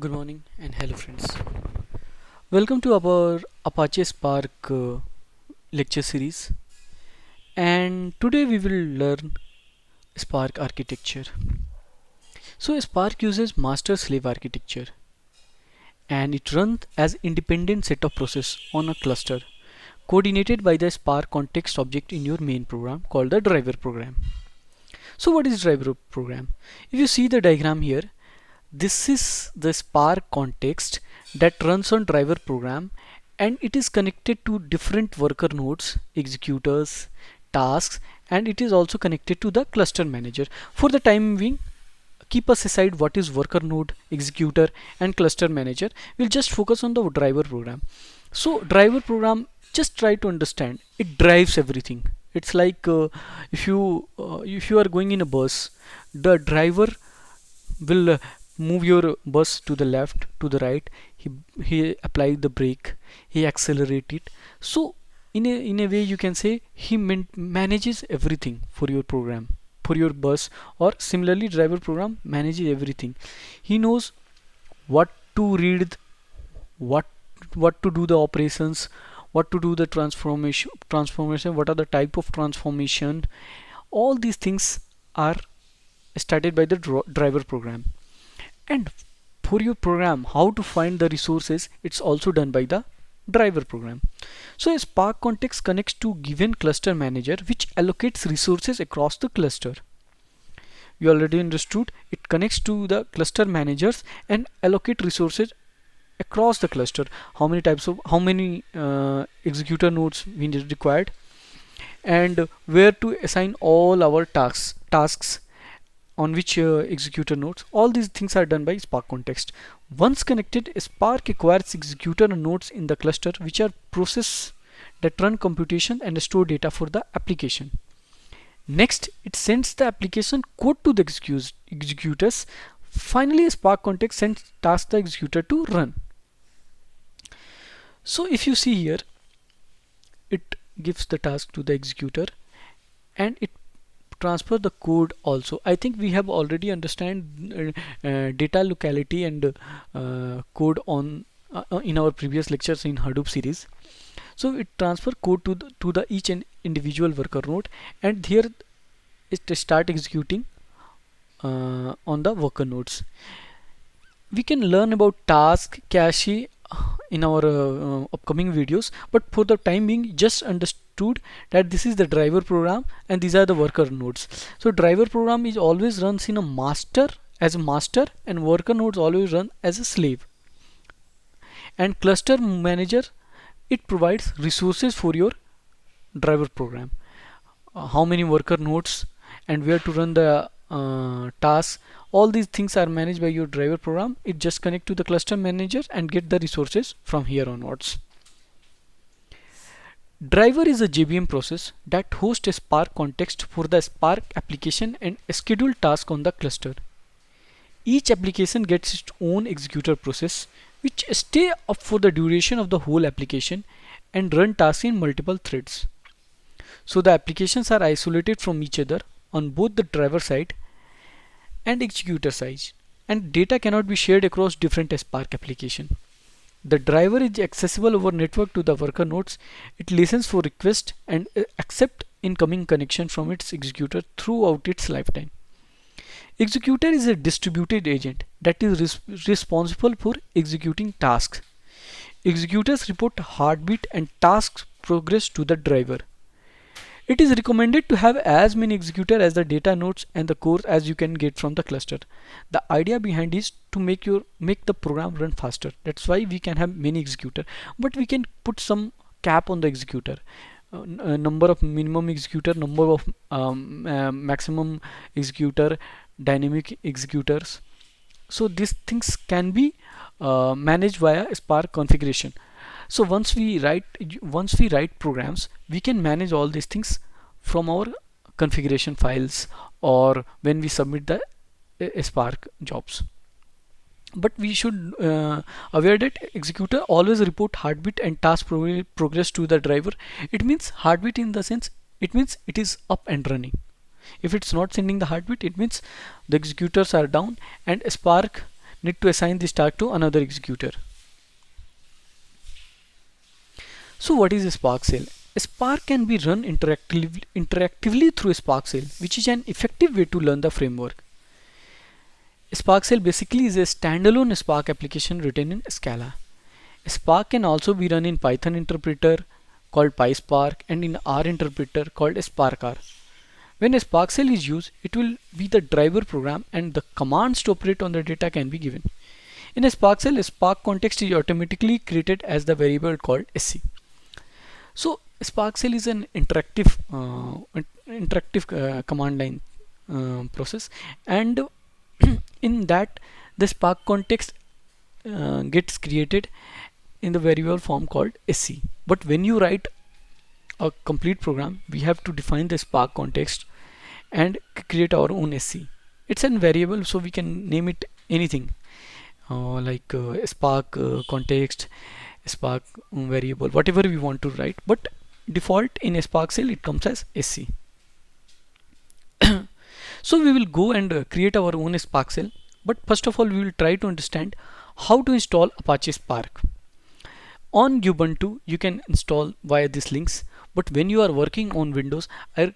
Good morning and hello friends. Welcome to our Apache Spark lecture series, and today we will learn Spark architecture. So Spark uses master slave architecture and it runs as independent set of process on a cluster coordinated by the Spark context object in your main program called the driver program. So what is driver program? If you see the diagram here, this is the Spark context that runs on driver program, and it is connected to different worker nodes, executors, tasks, and it is also connected to the cluster manager. For the time being, keep us aside what is worker node, executor, and cluster manager. We'll just focus on the driver program. So driver program, just try to understand, it drives everything. It's like if you are going in a bus, the driver will move your bus to the left, to the right. He apply the brake, he accelerate it. So in a way you can say he manages everything for your program, for your bus. Or similarly, driver program manages everything. He knows what to read, what what to do the operations, what to do the transformation, what are the type of transformation. All these things are started by the driver program. And for your program, how to find the resources, it's also done by the driver program. So a Spark context connects to given cluster manager which allocates resources across the cluster. You already understood, it connects to the cluster managers and allocate resources across the cluster. How many executor nodes we need required, and where to assign all our tasks on which executor nodes. All these things are done by Spark context. Once connected, Spark acquires executor nodes in the cluster which are process that run computation and store data for the application. Next, it sends the application code to the executors. Finally, Spark context sends task the executor to run. So if you see here, it gives the task to the executor and it transfer the code also. I think we have already understand data locality and code on in our previous lectures in Hadoop series. So it transfer code to the each and individual worker node, and here it start executing on the worker nodes. We can learn about task cache in our upcoming videos, but for the time being just understood that this is the driver program and these are the worker nodes. So driver program is always runs in a master, as a master, and worker nodes always run as a slave. And cluster manager, it provides resources for your driver program, how many worker nodes and where to run the tasks. All these things are managed by your driver program. It just connect to the cluster manager and get the resources from here onwards. Driver is a JVM process that hosts a Spark context for the Spark application and schedule task on the cluster. Each application gets its own executor process which stay up for the duration of the whole application and run tasks in multiple threads. So the applications are isolated from each other on both the driver side and executor side, and data cannot be shared across different Spark application. The driver is accessible over network to the worker nodes. It listens for requests and accept incoming connection from its executor throughout its lifetime. Executor is a distributed agent that is responsible for executing tasks. Executors report heartbeat and tasks progress to the driver. It is recommended to have as many executors as the data nodes and the cores as you can get from the cluster. The idea behind is to make the program run faster. That's why we can have many executors, but we can put some cap on the executor. Number of minimum executor, number of maximum executor, dynamic executors. So these things can be managed via Spark configuration. So once we write programs, we can manage all these things from our configuration files or when we submit the Spark jobs. But we should aware that executor always report heartbeat and task progress to the driver. It means heartbeat in the sense, it means it is up and running. If it's not sending the heartbeat, it means the executors are down, and Spark need to assign this task to another executor. So what is a Spark Shell? A Spark can be run interactively through a Spark Shell, which is an effective way to learn the framework. Spark Shell basically is a standalone Spark application written in Scala. Spark can also be run in Python interpreter called PySpark and in R interpreter called SparkR. When a Spark Shell is used, it will be the driver program and the commands to operate on the data can be given. In a Spark Shell, a Spark context is automatically created as the variable called SC. So Spark Shell is an interactive command line process, and in that the Spark context gets created in the variable form called SC. But when you write a complete program, we have to define the Spark context and create our own SC. It's a variable, so we can name it anything like Spark context, Spark variable, whatever we want to write. But default in a Spark Shell it comes as SC. So we will go and create our own Spark Shell. But first of all, we will try to understand how to install Apache Spark. On Ubuntu, you can install via these links. But when you are working on Windows, I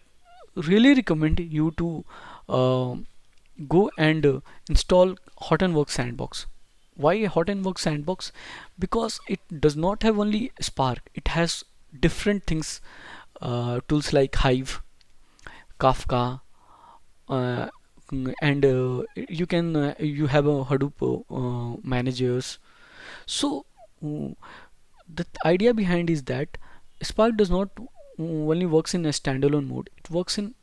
really recommend you to go and install Hortonworks Sandbox. Why Hortonworks Sandbox? Because it does not have only Spark, it has different things, tools like Hive, Kafka, uh, and you have a Hadoop managers. So the idea behind is that Spark does not only works in a standalone mode, it works in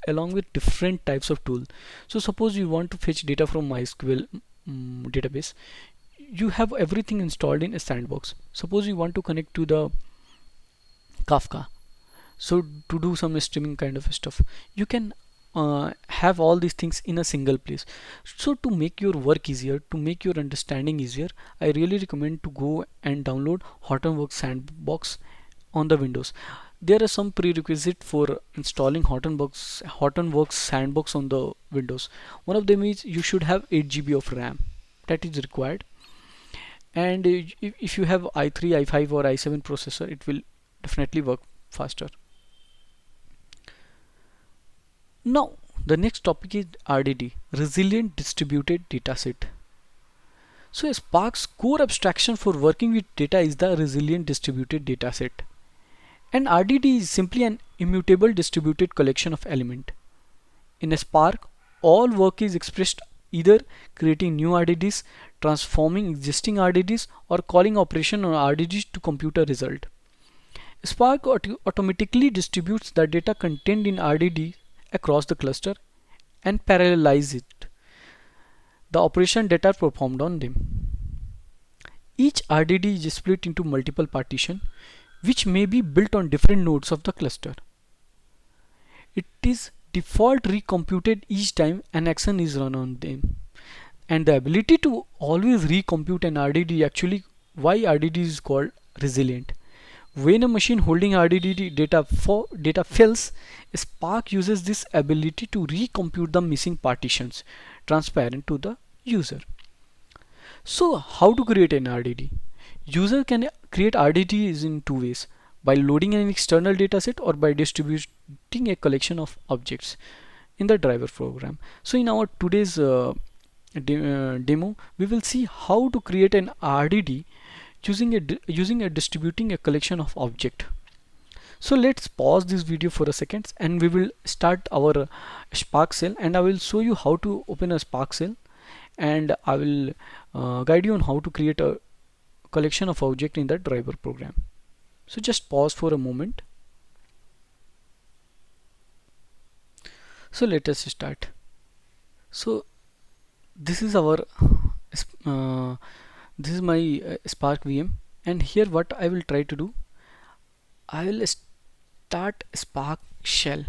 along with different types of tool. So suppose you want to fetch data from MySQL database, you have everything installed in a sandbox. Suppose you want to connect to the Kafka, so to do some streaming kind of stuff, you can have all these things in a single place. So to make your work easier, to make your understanding easier, I really recommend to go and download Hortonworks Sandbox on the Windows. There are some prerequisite for installing Hortonworks Sandbox on the Windows. One of them is you should have 8 GB of RAM. That is required. And if you have i3, i5 or i7 processor, it will definitely work faster. Now the next topic is RDD, Resilient Distributed Dataset. So Spark's core abstraction for working with data is the Resilient Distributed Dataset. And RDD is simply an immutable distributed collection of elements. In a Spark, all work is expressed either creating new RDDs, transforming existing RDDs, or calling operation on RDDs to compute a result. Spark automatically distributes the data contained in RDD across the cluster and parallelize it, the operation data performed on them. Each RDD is split into multiple partitions which may be built on different nodes of the cluster. It is default recomputed each time an action is run on them. And the ability to always recompute an RDD, actually why RDD is called resilient. When a machine holding RDD data fails, Spark uses this ability to recompute the missing partitions, transparent to the user. So how to create an RDD? User can create RDDs in two ways: by loading an external dataset or by distributing a collection of objects in the driver program. So in our today's demo, we will see how to create an RDD using a distributing a collection of object. So let's pause this video for a second and we will start our Spark Shell, and I will show you how to open a Spark Shell, and I will guide you on how to create a collection of object in the driver program. So just pause for a moment. So let us start. So this is our this is my Spark VM, and here what I will try to do, I will start Spark shell.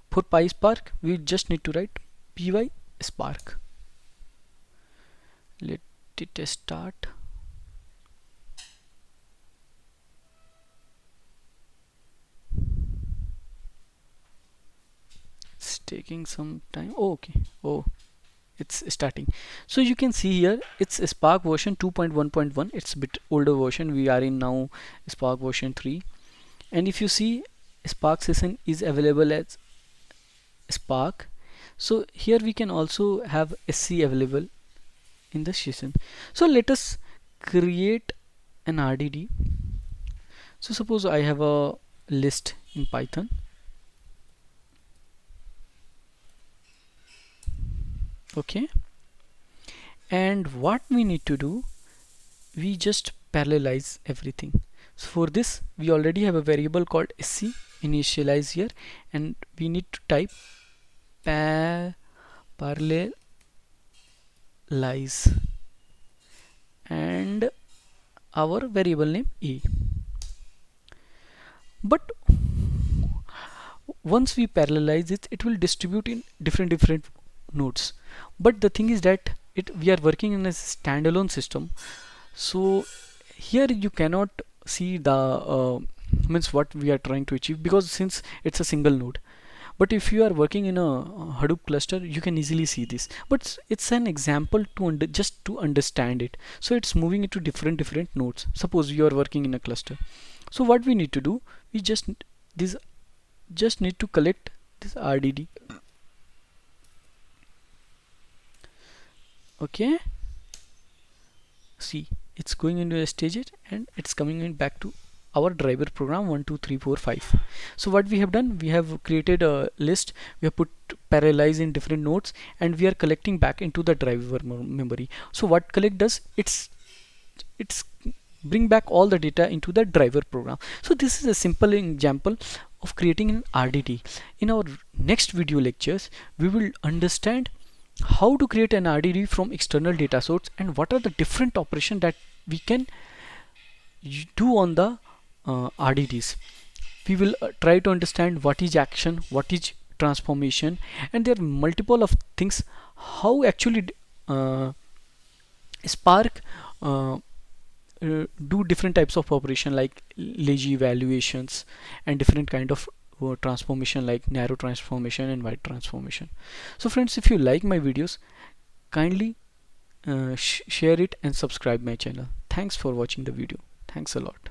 For PySpark we just need to write py spark. Let it start. It's taking some time. Oh, okay. Oh, it's starting. So you can see here it's a Spark version 2.1.1. It's a bit older version. We are in now Spark version 3, and if you see, Spark session is available as Spark. So here we can also have SC available in the session. So let us create an RDD. So suppose I have a list in Python. Okay, and what we need to do, we just parallelize everything. So for this we already have a variable called sc initialize here, and we need to type parallelize and our variable name e. But once we parallelize it, it will distribute in different nodes. But the thing is that we are working in a standalone system, so here you cannot see the means what we are trying to achieve, because since it's a single node. But if you are working in a Hadoop cluster, you can easily see this. But it's an example to just to understand it. So it's moving into different nodes. Suppose you are working in a cluster. So what we need to do, we just need to collect this RDD. Okay, see, it's going into a stage and it's coming in back to our driver program 1 2 3 4 5. So what we have done, we have created a list, we have put parallelize in different nodes, and we are collecting back into the driver memory. So what collect does, it's bring back all the data into the driver program. So this is a simple example of creating an RDD. In our next video lectures, we will understand how to create an RDD from external data source, and what are the different operations that we can do on the RDDs. We will try to understand what is action, what is transformation, and there are multiple of things how actually Spark do different types of operation like lazy evaluations and different kind of transformation like narrow transformation and wide transformation. So friends, if you like my videos, kindly share it and subscribe my channel. Thanks for watching the video. Thanks a lot.